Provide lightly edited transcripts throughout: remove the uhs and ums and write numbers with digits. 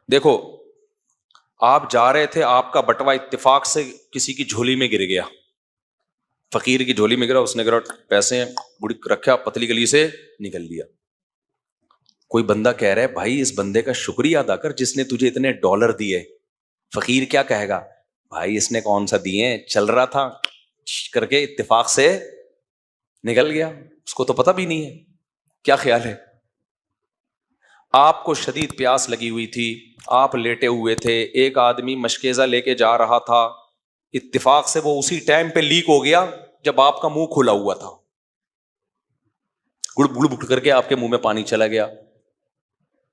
دیکھو آپ جا رہے تھے, آپ کا بٹوا اتفاق سے کسی کی جھولی میں گر گیا, فقیر کی جھولی میں گرا, اس نے گرا پیسے بڑی رکھا, پتلی گلی سے نکل لیا. کوئی بندہ کہہ رہا ہے بھائی اس بندے کا شکریہ ادا کر جس نے تجھے اتنے ڈالر دیے. فقیر کیا کہے گا, بھائی اس نے کون سا دیے, چل رہا تھا کر کے اتفاق سے نکل گیا, اس کو تو پتہ بھی نہیں ہے. کیا خیال ہے؟ آپ کو شدید پیاس لگی ہوئی تھی, آپ لیٹے ہوئے تھے, ایک آدمی مشکیزہ لے کے جا رہا تھا, اتفاق سے وہ اسی ٹائم پہ لیک ہو گیا جب آپ کا منہ کھلا ہوا تھا, گڑ گڑ گڑ کر کے آپ کے منہ میں پانی چلا گیا.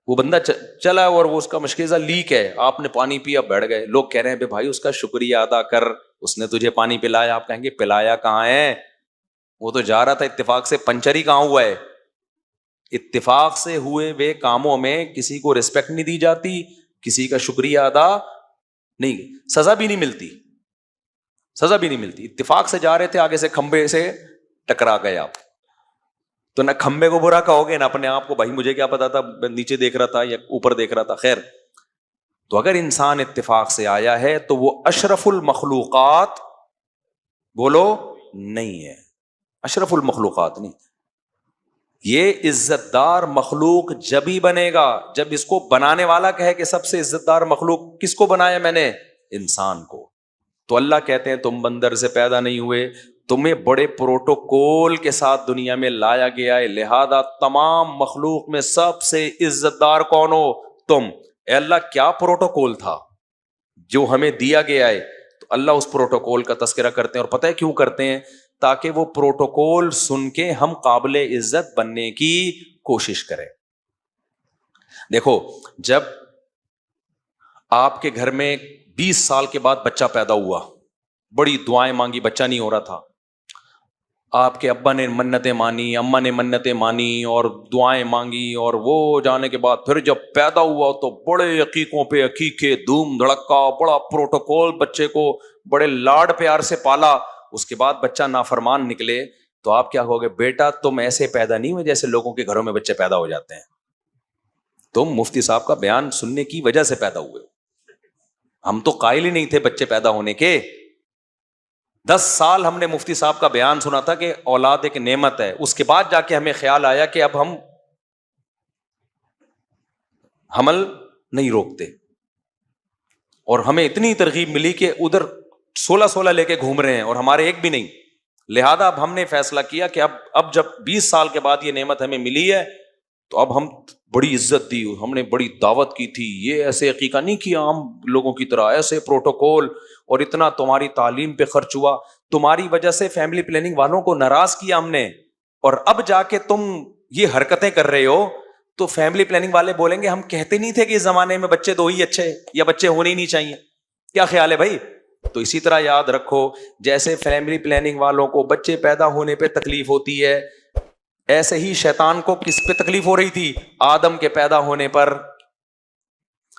وہ بندہ چلا اور وہ اس کا مشکیزہ لیک ہے, آپ نے پانی پیا, بیٹھ گئے. لوگ کہہ رہے ہیں بھائی اس کا شکریہ ادا کر, اس نے تجھے پانی پلایا. آپ کہیں گے پلایا کہاں ہے, وہ تو جا رہا تھا اتفاق سے, پنچر ہی کہاں ہوا ہے. اتفاق سے ہوئے ہوئے کاموں میں کسی کو رسپیکٹ نہیں دی جاتی, کسی کا شکریہ ادا نہیں, سزا بھی نہیں ملتی, سزا بھی نہیں ملتی. اتفاق سے جا رہے تھے, آگے سے کھمبے سے ٹکرا گئے آپ, تو نہ کھمبے کو برا کہو گے نہ اپنے آپ کو, بھائی مجھے کیا پتا تھا, نیچے دیکھ رہا تھا یا اوپر دیکھ رہا تھا. خیر, تو اگر انسان اتفاق سے آیا ہے تو وہ اشرف المخلوقات بولو نہیں ہے, اشرف المخلوقات نہیں. یہ عزت دار مخلوق جب ہی بنے گا جب اس کو بنانے والا کہے کہ سب سے عزت دار مخلوق کس کو بنایا میں نے, انسان کو. تو اللہ کہتے ہیں تم بندر سے پیدا نہیں ہوئے, تمہیں بڑے پروٹوکول کے ساتھ دنیا میں لایا گیا ہے, لہذا تمام مخلوق میں سب سے عزت دار کون ہو, تم. اے اللہ کیا پروٹوکول تھا جو ہمیں دیا گیا ہے, تو اللہ اس پروٹوکول کا تذکرہ کرتے ہیں. اور پتہ ہے کیوں کرتے ہیں, تاکہ وہ پروٹوکول سن کے ہم قابل عزت بننے کی کوشش کریں. دیکھو جب آپ کے گھر میں 20 سال کے بعد بچہ پیدا ہوا, بڑی دعائیں مانگی, بچہ نہیں ہو رہا تھا, آپ کے ابا نے منتیں مانی, اماں نے منتیں مانی اور دعائیں مانگی, اور وہ جانے کے بعد پھر جب پیدا ہوا تو بڑے عقیقوں پہ عقیقے, دھوم دھڑکا, بڑا پروٹوکول, بچے کو بڑے لاڈ پیار سے پالا. اس کے بعد بچہ نافرمان نکلے تو آپ کیا کہو گے, بیٹا تم ایسے پیدا نہیں ہوئے جیسے لوگوں کے گھروں میں بچے پیدا ہو جاتے ہیں, تم مفتی صاحب کا بیان سننے کی وجہ سے پیدا ہوئے. ہم تو قائل ہی نہیں تھے بچے پیدا ہونے کے. 10 سال ہم نے مفتی صاحب کا بیان سنا تھا کہ اولاد ایک نعمت ہے, اس کے بعد جا کے ہمیں خیال آیا کہ اب ہم حمل نہیں روکتے, اور ہمیں اتنی ترغیب ملی کہ ادھر 16 لے کے گھوم رہے ہیں اور ہمارے ایک بھی نہیں. لہذا اب ہم نے فیصلہ کیا کہ اب جب 20 سال کے بعد یہ نعمت ہمیں ملی ہے تو اب ہم بڑی عزت دی, ہم نے بڑی دعوت کی تھی, یہ ایسے عقیقہ نہیں کیا عام لوگوں کی طرح, ایسے پروٹوکول, اور اتنا تمہاری تعلیم پہ خرچ ہوا, تمہاری وجہ سے فیملی پلاننگ والوں کو ناراض کیا ہم نے, اور اب جا کے تم یہ حرکتیں کر رہے ہو تو فیملی پلاننگ والے بولیں گے ہم کہتے نہیں تھے کہ اس زمانے میں بچے 2 ہی اچھے, یا بچے ہونے ہی نہیں چاہیے. کیا خیال ہے بھائی؟ تو اسی طرح یاد رکھو, جیسے فیملی پلاننگ والوں کو بچے پیدا ہونے پہ تکلیف ہوتی ہے, ایسے ہی شیطان کو کس پہ تکلیف ہو رہی تھی, آدم کے پیدا ہونے پر.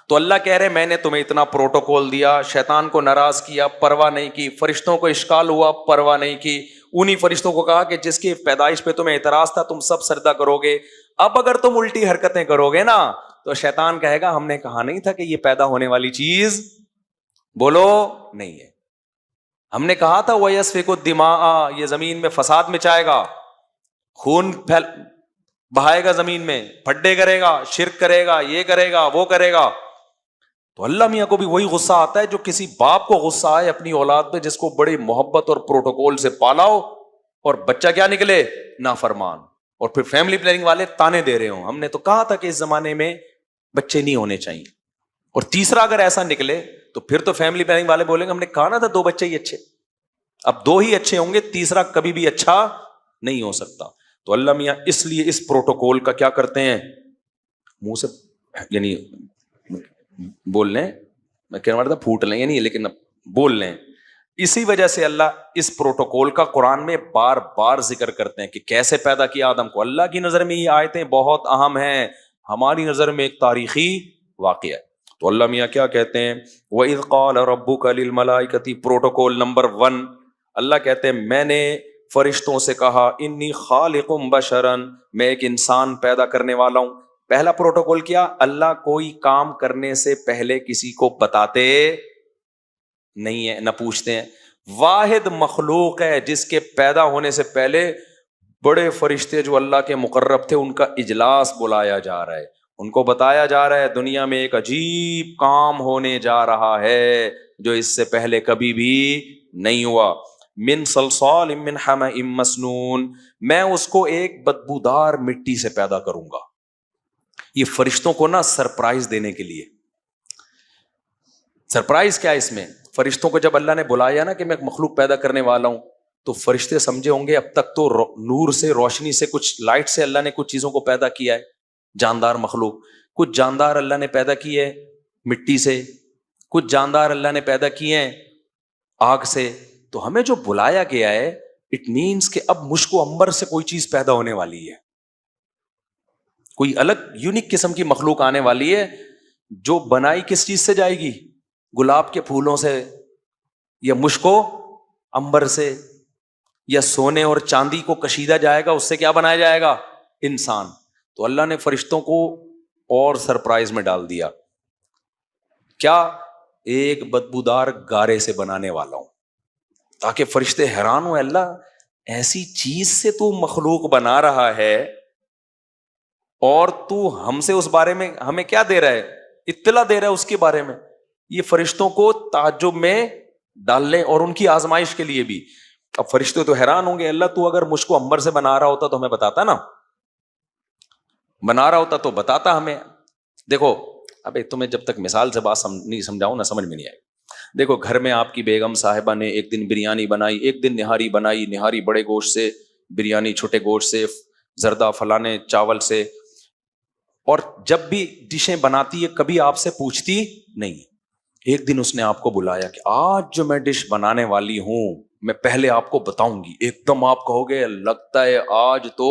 تو اللہ کہہ رہے میں نے تمہیں اتنا پروٹوکول دیا, شیطان کو ناراض کیا, پرواہ نہیں کی, فرشتوں کو اشکال ہوا, پرواہ نہیں کی, انہی فرشتوں کو کہا کہ جس کی پیدائش پہ تمہیں اعتراض تھا تم سب سجدہ کرو گے. اب اگر تم الٹی حرکتیں کرو گے نا تو شیطان کہے گا ہم نے کہا نہیں تھا کہ یہ پیدا ہونے والی چیز بولو نہیں ہے, ہم نے کہا تھا وَيَسْفِكُ الدِّمَاءَ, یہ زمین میں فساد مچائے گا, خون بہائے گا زمین میں, پھڈے کرے گا, شرک کرے گا, یہ کرے گا, وہ کرے گا. تو اللہ میاں کو بھی وہی غصہ آتا ہے جو کسی باپ کو غصہ آئے اپنی اولاد پہ جس کو بڑی محبت اور پروٹوکول سے پالا ہو, اور بچہ کیا نکلے, نافرمان, اور پھر فیملی پلاننگ والے تانے دے رہے ہوں ہم نے تو کہا تھا کہ اس زمانے میں بچے نہیں ہونے چاہیے. اور تیسرا اگر ایسا نکلے تو پھر تو فیملی پلاننگ والے بولیں گے ہم نے کہا نا تھا 2 بچے ہی اچھے. اب 2 ہی اچھے ہوں گے, تیسرا کبھی بھی اچھا نہیں ہو سکتا. تو اللہ میاں اس لیے اس پروٹوکول کا کیا کرتے ہیں, منہ سے یعنی بول لیں, میں کہنے والا تھا پھوٹ لیں یعنی, لیکن بول لیں. اسی وجہ سے اللہ اس پروٹوکول کا قرآن میں بار بار ذکر کرتے ہیں کہ کیسے پیدا کیا آدم کو. اللہ کی نظر میں یہ آیتیں بہت اہم ہیں, ہماری نظر میں ایک تاریخی واقعہ ہے. تو اللہ میاں کیا کہتے ہیں, وَإِذْ قَالَ رَبُّكَ لِلْمَلَائِكَةِ, پروٹوکول نمبر 1, اللہ کہتے ہیں میں نے فرشتوں سے کہا انی خالق بشرا, میں ایک انسان پیدا کرنے والا ہوں. پہلا پروٹوکول کیا؟ اللہ کوئی کام کرنے سے پہلے کسی کو بتاتے نہیں ہے، نہ پوچھتے ہیں. واحد مخلوق ہے جس کے پیدا ہونے سے پہلے بڑے فرشتے جو اللہ کے مقرب تھے ان کا اجلاس بلایا جا رہا ہے، ان کو بتایا جا رہا ہے دنیا میں ایک عجیب کام ہونے جا رہا ہے جو اس سے پہلے کبھی بھی نہیں ہوا. من صلصال من حمأ مسنون، میں اس کو ایک بدبودار مٹی سے پیدا کروں گا. یہ فرشتوں کو نا سرپرائز دینے کے لیے. سرپرائز کیا ہے اس میں؟ فرشتوں کو جب اللہ نے بلایا نا کہ میں ایک مخلوق پیدا کرنے والا ہوں، تو فرشتے سمجھے ہوں گے اب تک تو نور سے، روشنی سے، کچھ لائٹ سے اللہ نے کچھ چیزوں کو پیدا کیا ہے، جاندار مخلوق. کچھ جاندار اللہ نے پیدا کیے ہیں مٹی سے، کچھ جاندار اللہ نے پیدا کیے ہیں آگ سے. تو ہمیں جو بلایا گیا ہے اٹ مینس کہ اب مشک و عنبر سے کوئی چیز پیدا ہونے والی ہے، کوئی الگ یونیک قسم کی مخلوق آنے والی ہے جو بنائی کس چیز سے جائے گی؟ گلاب کے پھولوں سے، یا مشک و عنبر سے، یا سونے اور چاندی کو کشیدہ جائے گا، اس سے کیا بنایا جائے گا؟ انسان. تو اللہ نے فرشتوں کو اور سرپرائز میں ڈال دیا. کیا؟ ایک بدبودار گارے سے بنانے والا ہوں، تاکہ فرشتے حیران ہوں، اللہ ایسی چیز سے تو مخلوق بنا رہا ہے اور تو ہم سے اس بارے میں ہمیں کیا دے رہا ہے؟ اطلاع دے رہا ہے اس کے بارے میں. یہ فرشتوں کو تعجب میں ڈالنے اور ان کی آزمائش کے لیے بھی. اب فرشتے تو حیران ہوں گے، اللہ تو اگر مجھ کو عنبر سے بنا رہا ہوتا تو ہمیں بتاتا نا، بنا رہا ہوتا تو بتاتا ہمیں. دیکھو ابے تمہیں جب تک مثال سے بات نہیں سمجھاؤں نا سمجھ میں نہیں آئے. دیکھو گھر میں آپ کی بیگم صاحبہ نے ایک دن بریانی بنائی، ایک دن نہاری بنائی، نہاری بڑے گوشت سے، بریانی چھوٹے گوشت سے، زردہ فلانے چاول سے، اور جب بھی ڈشیں بناتی ہے کبھی آپ سے پوچھتی نہیں. ایک دن اس نے آپ کو بلایا کہ آج جو میں ڈش بنانے والی ہوں میں پہلے آپ کو بتاؤں گی. ایک دم آپ کہو گے لگتا ہے آج تو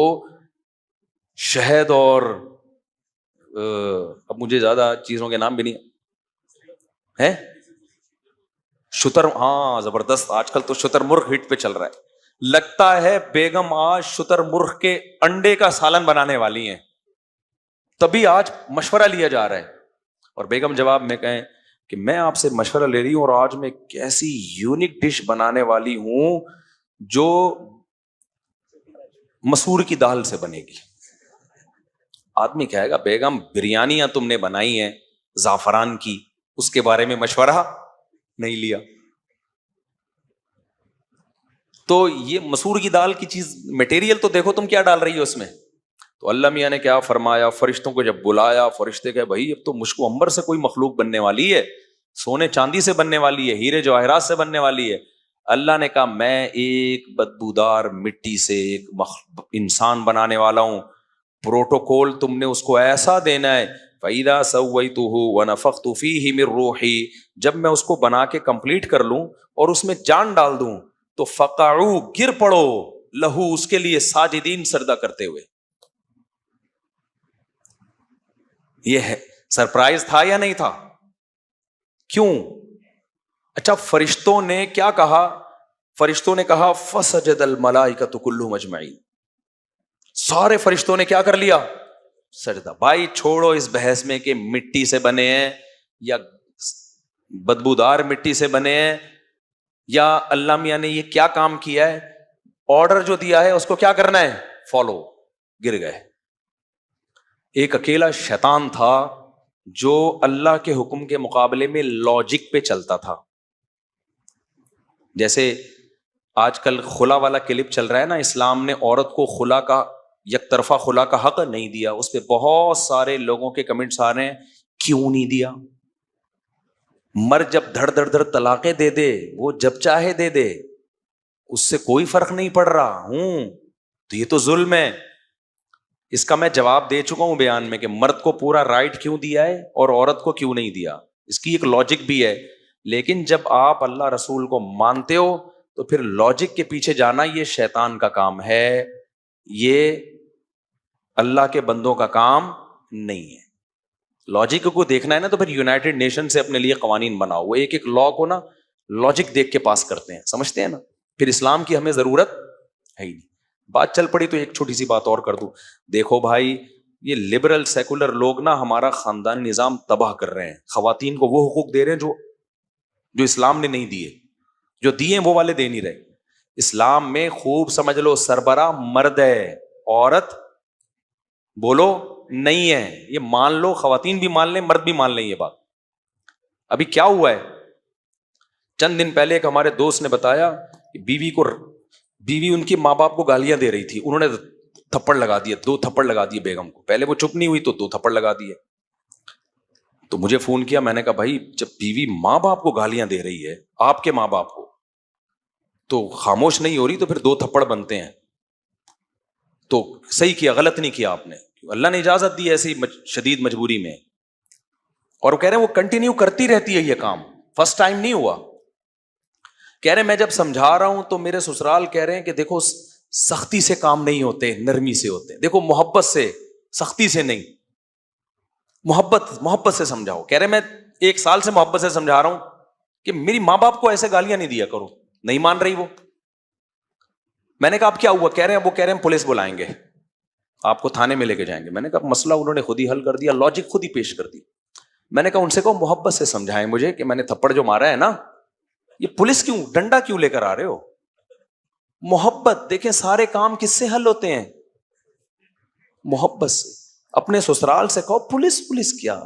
شہد اور اب مجھے زیادہ چیزوں کے نام بھی نہیں ہے، شتر، ہاں زبردست، آج کل تو شتر مرغ ہٹ پہ چل رہا ہے. لگتا ہے بیگم آج شتر مرغ کے انڈے کا سالن بنانے والی ہیں، تبھی آج مشورہ لیا جا رہا ہے. اور بیگم جواب میں کہیں کہ میں آپ سے مشورہ لے رہی ہوں اور آج میں ایک ایسی یونیک ڈش بنانے والی ہوں جو مسور کی دال سے بنے گی. آدمی کہے گا بیگم بریانیاں تم نے بنائی ہیں زعفران کی، اس کے بارے میں مشورہ نہیں لیا. تو یہ مسور کی دال کی چیز مٹیریل تو دیکھو تم کیا ڈال رہی ہو اس میں. تو اللہ میاں نے کیا فرمایا، فرشتوں کو جب بلایا، فرشتے کہ بھائی اب تو مشک و عنبر سے کوئی مخلوق بننے والی ہے، سونے چاندی سے بننے والی ہے، ہیرے جواہرات سے بننے والی ہے. اللہ نے کہا میں ایک بدبودار مٹی سے ایک انسان بنانے والا ہوں. پروٹوکول تم نے اس کو ایسا دینا ہے، فَإِذَا سَوَّيْتُهُ وَنَفَخْتُ فِيهِ مِن رُوحِي، جب میں اس کو بنا کے کمپلیٹ کر لوں اور اس میں جان ڈال دوں تو فَقَعُوا، گر پڑو، لہو، اس کے لیے، ساجدین، سجدہ کرتے ہوئے. یہ ہے سرپرائز تھا یا نہیں تھا؟ کیوں؟ اچھا فرشتوں نے کیا کہا؟ فرشتوں نے کہا فسجد الملائکۃ کلھم اجمعین، سارے فرشتوں نے کیا کر لیا؟ سجدہ. بھائی چھوڑو اس بحث میں کہ مٹی سے بنے ہیں یا بدبودار مٹی سے بنے ہیں، یا اللہ میاں نے یہ کیا کام کیا ہے، آرڈر جو دیا ہے اس کو کیا کرنا ہے، فالو. گر گئے. ایک اکیلا شیطان تھا جو اللہ کے حکم کے مقابلے میں لاجک پہ چلتا تھا. جیسے آج کل خلا والا کلپ چل رہا ہے نا، اسلام نے عورت کو خلا کا، یک طرفہ خلا کا حق نہیں دیا. اس پہ بہت سارے لوگوں کے کمنٹس آ رہے ہیں کیوں نہیں دیا؟ مرد جب دھڑ دھڑ دھڑ طلاقیں دے دے، وہ جب چاہے دے دے، اس سے کوئی فرق نہیں پڑ رہا تو یہ تو ظلم ہے. اس کا میں جواب دے چکا ہوں بیان میں کہ مرد کو پورا رائٹ کیوں دیا ہے اور عورت کو کیوں نہیں دیا. اس کی ایک لاجک بھی ہے، لیکن جب آپ اللہ رسول کو مانتے ہو تو پھر لاجک کے پیچھے جانا یہ شیطان کا کام ہے، یہ اللہ کے بندوں کا کام نہیں ہے. لاجک کو دیکھنا ہے نا تو پھر یونائٹڈ نیشن سے اپنے لیے قوانین بناؤ. وہ ایک ایک لا کو نا لاجک دیکھ کے پاس کرتے ہیں، سمجھتے ہیں نا. پھر اسلام کی ہمیں ضرورت ہے ہی نہیں. بات چل پڑی تو ایک چھوٹی سی بات اور کر دوں. دیکھو بھائی یہ لبرل سیکولر لوگ نا ہمارا خاندانی نظام تباہ کر رہے ہیں. خواتین کو وہ حقوق دے رہے ہیں جو اسلام نے نہیں دیے, جو دیے وہ والے دے نہیں رہے. اسلام میں خوب سمجھ لو سربراہ مرد ہے, عورت بولو نہیں ہے. یہ مان لو, خواتین بھی مان لیں, مرد بھی مان لیں یہ بات. ابھی کیا ہوا ہے, چند دن پہلے ایک ہمارے دوست نے بتایا کہ بیوی ان کے ماں باپ کو گالیاں دے رہی تھی, انہوں نے تھپڑ لگا دیا, 2 تھپڑ لگا دیے بیگم کو. پہلے وہ چپ نہیں ہوئی تو 2 تھپڑ لگا دیے. تو مجھے فون کیا, میں نے کہا بھائی جب بیوی ماں باپ کو گالیاں دے رہی ہے, آپ کے ماں باپ کو, تو خاموش نہیں ہو رہی تو پھر 2 تھپڑ بنتے ہیں. تو صحیح کیا, غلط نہیں کیا آپ نے, اللہ نے اجازت دی ایسی شدید مجبوری میں. اور وہ کہہ رہے ہیں وہ کنٹینیو کرتی رہتی ہے یہ کام, فرسٹ ٹائم نہیں ہوا. کہہ رہے ہیں میں جب سمجھا رہا ہوں تو میرے سسرال کہہ رہے ہیں کہ دیکھو سختی سے کام نہیں ہوتے, نرمی سے ہوتے. دیکھو محبت سے, سختی سے نہیں, محبت سے سمجھاؤ. کہہ رہے میں 1 سال سے محبت سے سمجھا رہا ہوں کہ میری ماں باپ کو ایسے گالیاں نہیں دیا کرو. نہیں مان رہی وہ. میں نے کہا اب کیا ہوا, کہہ رہے ہیں پولیس بلائیں گے, آپ کو تھانے میں لے کے جائیں گے. میں نے کہا مسئلہ انہوں نے خود ہی حل کر دیا, لاجک خود ہی پیش کر دی. میں نے کہا ان سے کہو محبت سے سمجھائیں مجھے کہ میں نے تھپڑ جو مارا ہے نا, یہ پولیس کیوں, ڈنڈا کیوں لے کر آ رہے ہو. محبت, دیکھیں سارے کام کس سے حل ہوتے ہیں, محبت سے. اپنے سسرال سے کہو پولیس کیا.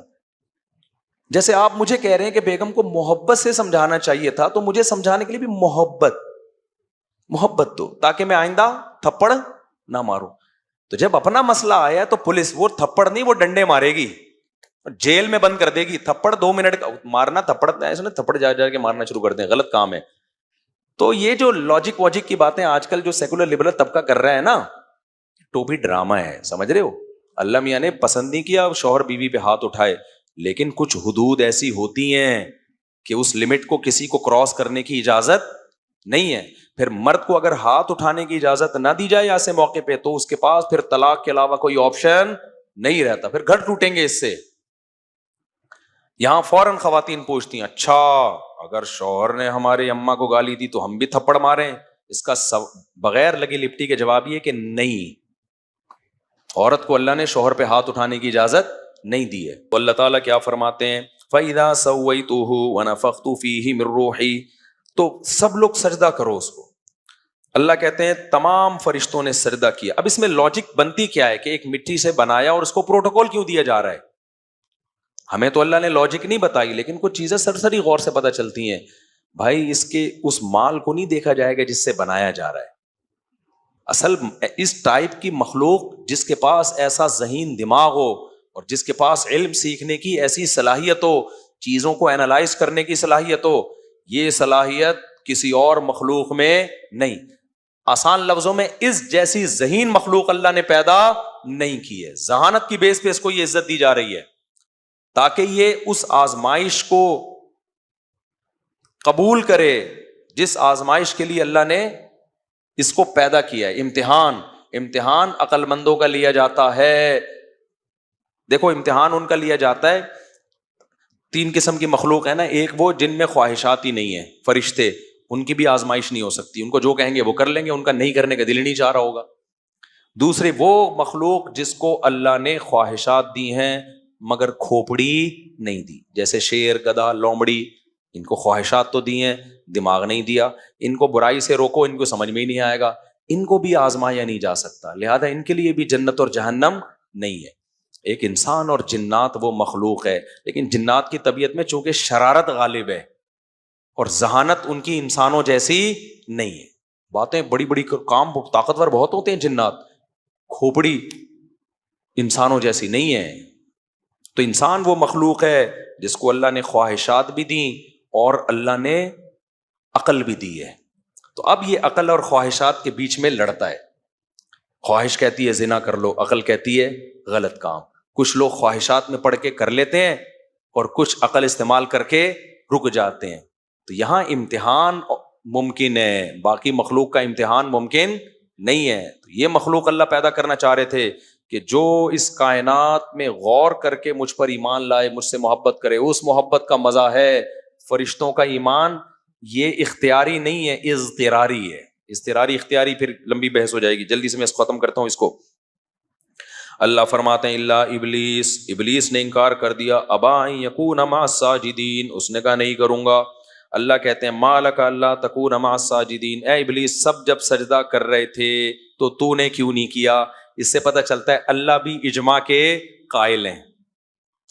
جیسے آپ مجھے کہہ رہے ہیں کہ بیگم کو محبت سے سمجھانا چاہیے تھا, تو مجھے سمجھانے کے لیے بھی محبت دو تاکہ میں آئندہ تھپڑ نہ ماروں. تو جب اپنا مسئلہ آیا تو پولیس وہ تھپڑ نہیں, وہ ڈنڈے مارے گی, جیل میں بند کر دے گی. تھپڑ 2 منٹ کا مارنا, تھپڑ جا کے مارنا شروع کر دیں, غلط کام ہے. تو یہ جو لاجک واجک کی باتیں آج کل جو سیکولر لبرل طبقہ کر رہا ہے نا, تو بھی ڈرامہ ہے, سمجھ رہے ہو. اللہ میاں نے پسند نہیں کیا شوہر بیوی پہ ہاتھ اٹھائے, لیکن کچھ حدود ایسی ہوتی ہیں کہ اس لمٹ کو کسی کو کراس کرنے کی اجازت نہیں ہے. پھر مرد کو اگر ہاتھ اٹھانے کی اجازت نہ دی جائے ایسے موقع پہ, تو اس کے پاس پھر طلاق کے علاوہ کوئی آپشن نہیں رہتا, پھر گھر ٹوٹیں گے اس سے. یہاں فوراً خواتین پوچھتی ہیں اچھا اگر شوہر نے ہمارے اماں کو گالی دی تو ہم بھی تھپڑ ماریں. اس کا بغیر لگی لپٹی کے جواب یہ کہ نہیں, عورت کو اللہ نے شوہر پہ ہاتھ اٹھانے کی اجازت نہیں دی ہے. تو اللہ تعالیٰ کیا فرماتے ہیں, فَإِذَا سَوَّيْتُهُ وَنَفَخْتُ فِيهِ مِن رُوحِي, تو سب لوگ سجدہ کرو اس کو. اللہ کہتے ہیں تمام فرشتوں نے سجدہ کیا. اب اس میں لاجک بنتی کیا ہے کہ ایک مٹی سے بنایا اور اس کو پروٹوکول کیوں دیا جا رہا ہے. ہمیں تو اللہ نے لاجک نہیں بتائی, لیکن کچھ چیزیں سرسری غور سے پتہ چلتی ہیں. بھائی اس کے اس مال کو نہیں دیکھا جائے گا جس سے بنایا جا رہا ہے. اصل اس ٹائپ کی مخلوق جس کے پاس ایسا ذہین دماغ ہو اور جس کے پاس علم سیکھنے کی ایسی صلاحیت ہو, چیزوں کو اینالائز کرنے کی صلاحیت ہو, یہ صلاحیت کسی اور مخلوق میں نہیں. آسان لفظوں میں اس جیسی ذہین مخلوق اللہ نے پیدا نہیں کی ہے. ذہانت کی بیس پہ اس کو یہ عزت دی جا رہی ہے تاکہ یہ اس آزمائش کو قبول کرے جس آزمائش کے لیے اللہ نے اس کو پیدا کیا ہے. امتحان عقل مندوں کا لیا جاتا ہے. دیکھو امتحان ان کا لیا جاتا ہے, 3 قسم کی مخلوق ہے نا. ایک وہ جن میں خواہشات ہی نہیں ہے, فرشتے, ان کی بھی آزمائش نہیں ہو سکتی, ان کو جو کہیں گے وہ کر لیں گے, ان کا نہیں کرنے کا دل ہی نہیں چاہ رہا ہوگا. دوسرے وہ مخلوق جس کو اللہ نے خواہشات دی ہیں مگر کھوپڑی نہیں دی, جیسے شیر, گدھا, لومڑی, ان کو خواہشات تو دی ہیں, دماغ نہیں دیا. ان کو برائی سے روکو, ان کو سمجھ میں ہی نہیں آئے گا, ان کو بھی آزمایا نہیں جا سکتا, لہذا ان کے لیے بھی جنت اور جہنم نہیں ہے. ایک انسان اور جنات وہ مخلوق ہے, لیکن جنات کی طبیعت میں چونکہ شرارت غالب ہے اور ذہانت ان کی انسانوں جیسی نہیں ہے. باتیں بڑی بڑی کام طاقتور بہت ہوتے ہیں جنات, کھوپڑی انسانوں جیسی نہیں ہے. تو انسان وہ مخلوق ہے جس کو اللہ نے خواہشات بھی دیں اور اللہ نے عقل بھی دی ہے. تو اب یہ عقل اور خواہشات کے بیچ میں لڑتا ہے. خواہش کہتی ہے زنا کر لو, عقل کہتی ہے غلط کام. کچھ لوگ خواہشات میں پڑھ کے کر لیتے ہیں اور کچھ عقل استعمال کر کے رک جاتے ہیں. تو یہاں امتحان ممکن ہے, باقی مخلوق کا امتحان ممکن نہیں ہے. تو یہ مخلوق اللہ پیدا کرنا چاہ رہے تھے کہ جو اس کائنات میں غور کر کے مجھ پر ایمان لائے, مجھ سے محبت کرے, اس محبت کا مزہ ہے. فرشتوں کا ایمان یہ اختیاری نہیں ہے, اضطراری ہے. اضطراری اختیاری پھر لمبی بحث ہو جائے گی, جلدی سے میں اس کو ختم کرتا ہوں اس کو. اللہ فرماتے ہیں الا ابلیس، ابلیس نے انکار کر دیا، ابا ان یکون مع الساجدین، اس نے کہا نہیں کروں گا۔ اللہ کہتے ہیں ما لک الا تکون مع الساجدین، اے ابلیس سب جب سجدہ کر رہے تھے تو نے کیوں نہیں کیا؟ اس سے پتہ چلتا ہے اللہ بھی اجماع کے قائل ہیں،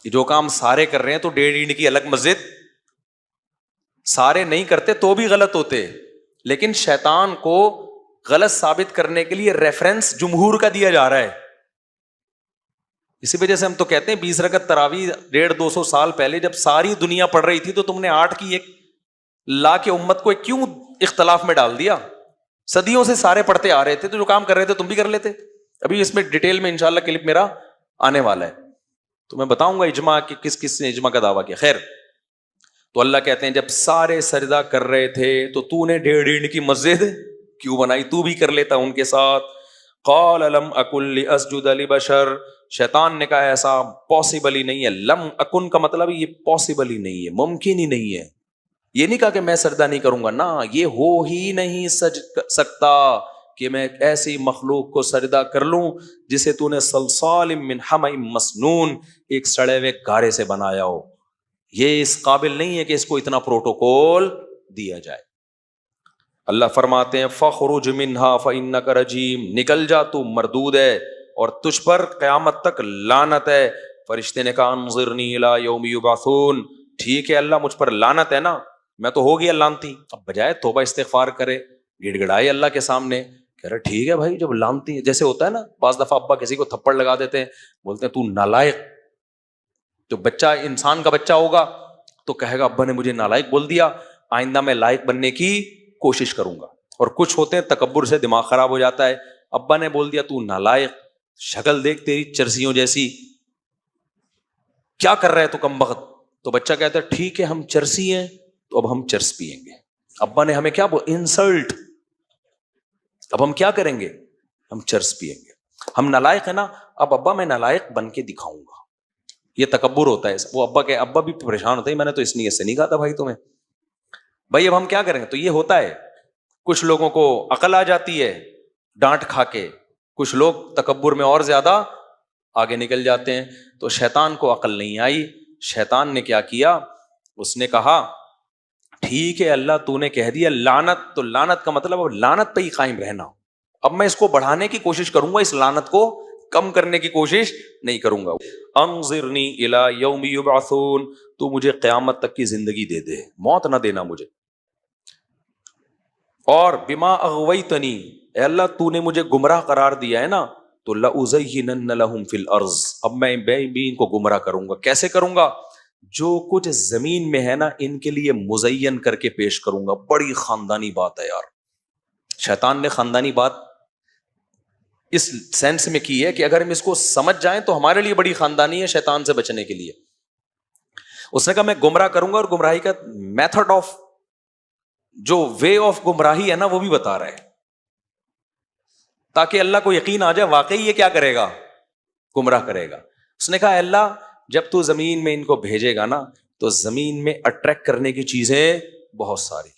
جو کام سارے کر رہے ہیں تو 1.5 اینٹ کی الگ مسجد، سارے نہیں کرتے تو بھی غلط ہوتے، لیکن شیطان کو غلط ثابت کرنے کے لیے ریفرنس جمہور کا دیا جا رہا ہے۔ اسی وجہ سے ہم تو کہتے ہیں 20 رکعت تراویح 150-200 سال پہلے جب ساری دنیا پڑھ رہی تھی تو تم نے 8 کی ایک لا کے امت کو کیوں اختلاف میں ڈال دیا؟ صدیوں سے سارے پڑھتے آ رہے تھے، تو جو کام کر رہے تھے تم بھی کر لیتے۔ ابھی اس میں ڈیٹیل میں انشاءاللہ کلپ میرا آنے والا ہے، تو میں بتاؤں گا اجماع کہ کس کس نے اجماع کا دعویٰ کیا۔ خیر، تو اللہ کہتے ہیں جب سارے سجدہ کر رہے تھے تو نے 1.5 اینٹ کی مسجد کیوں بنائی؟ تو بھی کر لیتا ان کے ساتھ۔ قال لم اکن لاسجد لبشر، شیطان نے کہا ایسا پاسبل ہی نہیں ہے۔ لم اکن کا مطلب یہ پاسبل ہی نہیں ہے، ممکن ہی نہیں ہے۔ یہ نہیں کہا کہ میں سجدہ نہیں کروں گا، نہ، یہ ہو ہی نہیں سکتا کہ میں ایسی مخلوق کو سجدہ کر لوں جسے تو نے صلصال من حمأ مسنون، ایک سڑے ہوئے گارے سے بنایا ہو۔ یہ اس قابل نہیں ہے کہ اس کو اتنا پروٹوکول دیا جائے۔ اللہ فرماتے ہیں فخرج منہا فانک رجیم، نکل جا تو مردود ہے اور تجھ پر قیامت تک لعنت ہے۔ فرشتے نے کہا انظرنی الی یوم یبعثون، ٹھیک ہے اللہ مجھ پر لعنت ہے نا، میں تو ہو گیا لعنتی۔ اب بجائے توبہ استغفار کرے، گڑ گڑائے اللہ کے سامنے، کہہ رہے ٹھیک ہے بھائی، جب لعنتی ہے، جیسے ہوتا ہے نا بعض دفعہ ابا کسی کو تھپڑ لگا دیتے ہیں، بولتے ہیں تو نالائق۔ جو بچہ انسان کا بچہ ہوگا تو کہے گا ابا نے مجھے نالائق بول دیا، آئندہ میں لائق بننے کی کوشش کروں گا۔ اور کچھ ہوتے ہیں تکبر سے دماغ خراب ہو جاتا ہے، ابا نے بول دیا تو نالائق، شکل دیکھ تیری چرسیوں جیسی، کیا کر رہے تو کم بخت۔ تو بچہ کہتا ہے ٹھیک ہے ہم چرسی ہیں تو اب ہم چرس پیئیں گے، ابا نے ہمیں کیا انسلٹ، اب ہم کیا کریں گے، ہم چرس پیئیں گے۔ ہم نالائق ہیں نا، اب ابا میں نالائق بن کے دکھاؤں گا۔ یہ تکبر ہوتا ہے، وہ ابا بھی پریشان ہوتا ہے، میں نے تو اس نیت سے نہیں کہا تھا بھائی تمہیں، بھائی اب ہم کیا کریں گے۔ تو یہ ہوتا ہے، کچھ لوگوں کو عقل آ جاتی ہے ڈانٹ کھا کے، کچھ لوگ تکبر میں اور زیادہ آگے نکل جاتے ہیں۔ تو شیطان کو عقل نہیں آئی، شیطان نے کیا کیا، اس نے کہا ٹھیک ہے اللہ تو نے کہہ دیا لعنت، تو لعنت کا مطلب اب لعنت پہ ہی قائم رہنا، اب میں اس کو بڑھانے کی کوشش کروں گا، اس لعنت کو کم کرنے کی کوشش نہیں کروں گا۔ انظرنی الی یوم یبعثون، تو مجھے قیامت تک کی زندگی دے دے، موت نہ دینا مجھے۔ اور بما اغویتنی، اے اللہ تو نے مجھے گمراہ قرار دیا ہے نا، تو لأزینن لہم فی الارض، اب میں بھی ان کو گمراہ کروں گا۔ کیسے کروں گا؟ جو کچھ زمین میں ہے نا ان کے لیے مزین کر کے پیش کروں گا۔ بڑی خاندانی بات ہے یار، شیطان نے خاندانی بات اس سینس میں کی ہے کہ اگر ہم اس کو سمجھ جائیں تو ہمارے لیے بڑی خاندانی ہے شیطان سے بچنے کے لیے۔ اس نے کہا میں گمراہ کروں گا، اور گمراہی کا میتھڈ آف، جو وے آف گمراہی ہے نا وہ بھی بتا رہا ہے، تاکہ اللہ کو یقین آ جائے واقعی یہ کیا کرے گا، گمراہ کرے گا۔ اس نے کہا اللہ جب تو زمین میں ان کو بھیجے گا نا تو زمین میں اٹریکٹ کرنے کی چیزیں بہت ساری،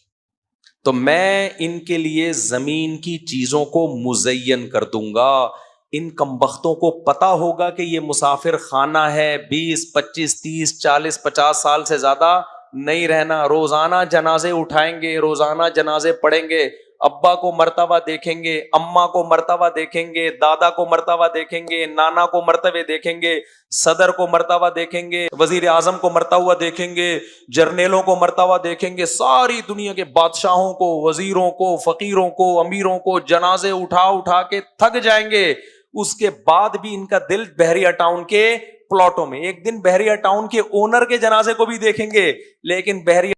تو میں ان کے لیے زمین کی چیزوں کو مزین کر دوں گا۔ ان کمبختوں کو پتا ہوگا کہ یہ مسافر خانہ ہے، 20 25 30 40 50 سال سے زیادہ نہیں رہنا، روزانہ جنازے اٹھائیں گے، روزانہ جنازے پڑھیں گے، ابا کو مرتبہ دیکھیں گے، اماں کو مرتبہ دیکھیں گے، دادا کو مرتبہ دیکھیں گے، نانا کو مرتبہ دیکھیں گے، صدر کو مرتبہ دیکھیں گے، وزیر اعظم کو مرتبہ دیکھیں گے، جرنیلوں کو مرتبہ دیکھیں گے، ساری دنیا کے بادشاہوں کو، وزیروں کو، فقیروں کو، امیروں کو جنازے اٹھا اٹھا کے تھک جائیں گے۔ اس کے بعد بھی ان کا دل بحریہ ٹاؤن کے پلاٹوں میں، ایک دن بحریہ ٹاؤن کے اونر کے جنازے کو بھی دیکھیں گے، لیکن بحریہ